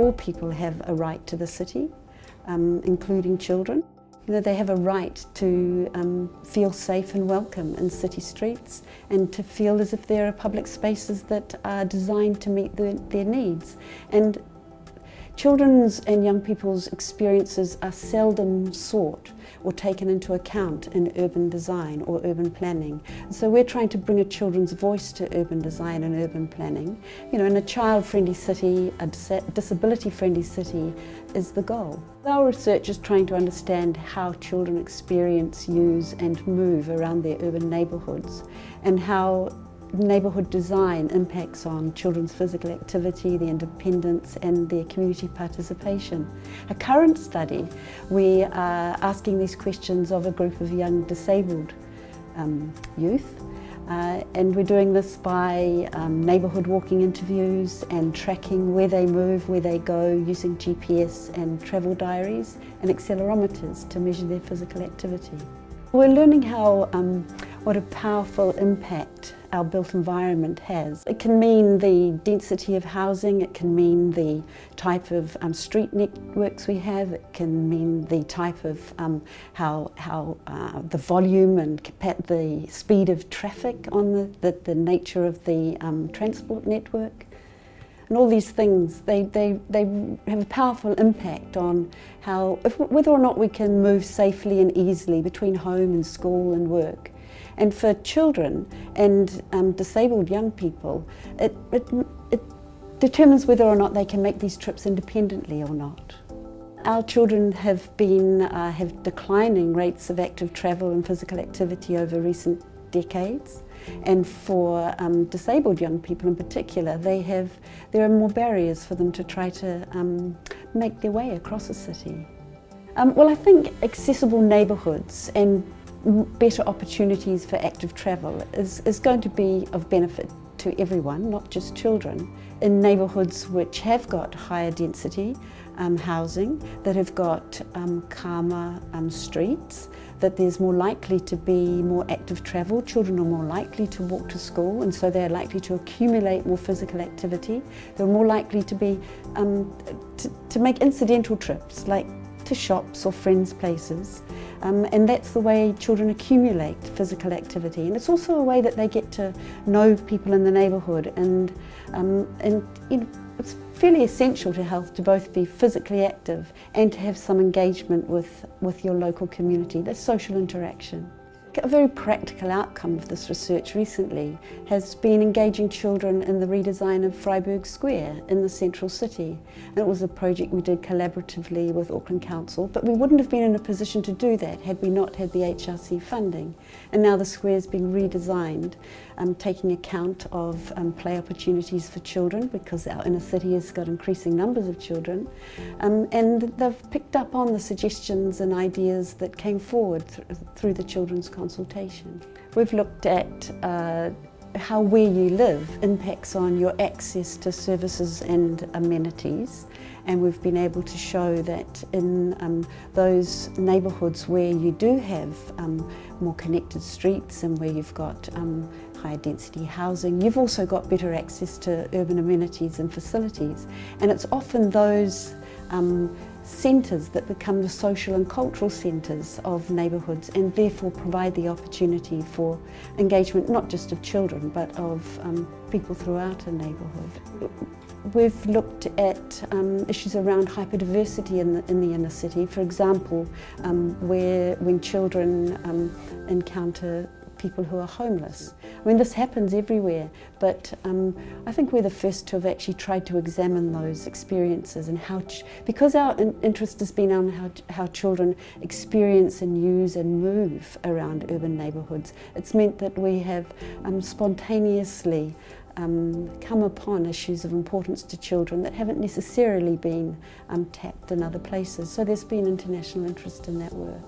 all people have a right to the city, including children. You know, they have a right to feel safe and welcome in city streets and to feel as if there are public spaces that are designed to meet their needs. And children's and young people's experiences are seldom sought or taken into account in urban design or urban planning. So we're trying to bring a children's voice to urban design and urban planning. You know, in a child-friendly city, a disability-friendly city is the goal. Our research is trying to understand how children experience, use and move around their urban neighbourhoods, and how neighbourhood design impacts on children's physical activity, their independence and their community participation. A current study, we are asking these questions of a group of young disabled youth, and we're doing this by neighbourhood walking interviews and tracking where they move, where they go, using GPS and travel diaries and accelerometers to measure their physical activity. We're learning how what a powerful impact our built environment has. It can mean the density of housing, it can mean the type of street networks we have, it can mean the type of how the volume and the speed of traffic on the nature of the transport network. And all these things, they have a powerful impact on whether or not we can move safely and easily between home and school and work. And for children and disabled young people, it determines whether or not they can make these trips independently or not. Our children have declining rates of active travel and physical activity over recent decades. And for disabled young people in particular, there are more barriers for them to try to make their way across a city. Well, I think accessible neighbourhoods and better opportunities for active travel is going to be of benefit to everyone, not just children, in neighbourhoods which have got higher density housing, that have got calmer streets, that there's more likely to be more active travel. Children are more likely to walk to school, and so they're likely to accumulate more physical activity. They're more likely to be to make incidental trips, like to shops or friends' places. And that's the way children accumulate physical activity. And it's also a way that they get to know people in the neighbourhood, and you know, it's fairly essential to health to both be physically active and to have some engagement with your local community. There's social interaction. A very practical outcome of this research recently has been engaging children in the redesign of Freiburg Square in the central city. And it was a project we did collaboratively with Auckland Council, but we wouldn't have been in a position to do that had we not had the HRC funding. And now the square is being redesigned, taking account of play opportunities for children, because our inner city has got increasing numbers of children. And they've picked up on the suggestions and ideas that came forward through the children's consultation. We've looked at how where you live impacts on your access to services and amenities, and we've been able to show that in those neighbourhoods where you do have more connected streets and where you've got higher density housing, you've also got better access to urban amenities and facilities. And it's often those centres that become the social and cultural centres of neighbourhoods, and therefore provide the opportunity for engagement not just of children but of people throughout a neighbourhood. We've looked at issues around hyperdiversity in the inner city, for example, when children encounter people who are homeless. I mean, this happens everywhere, but I think we're the first to have actually tried to examine those experiences and because our interest has been on how children experience and use and move around urban neighbourhoods. It's meant that we have spontaneously come upon issues of importance to children that haven't necessarily been tapped in other places. So there's been international interest in that work.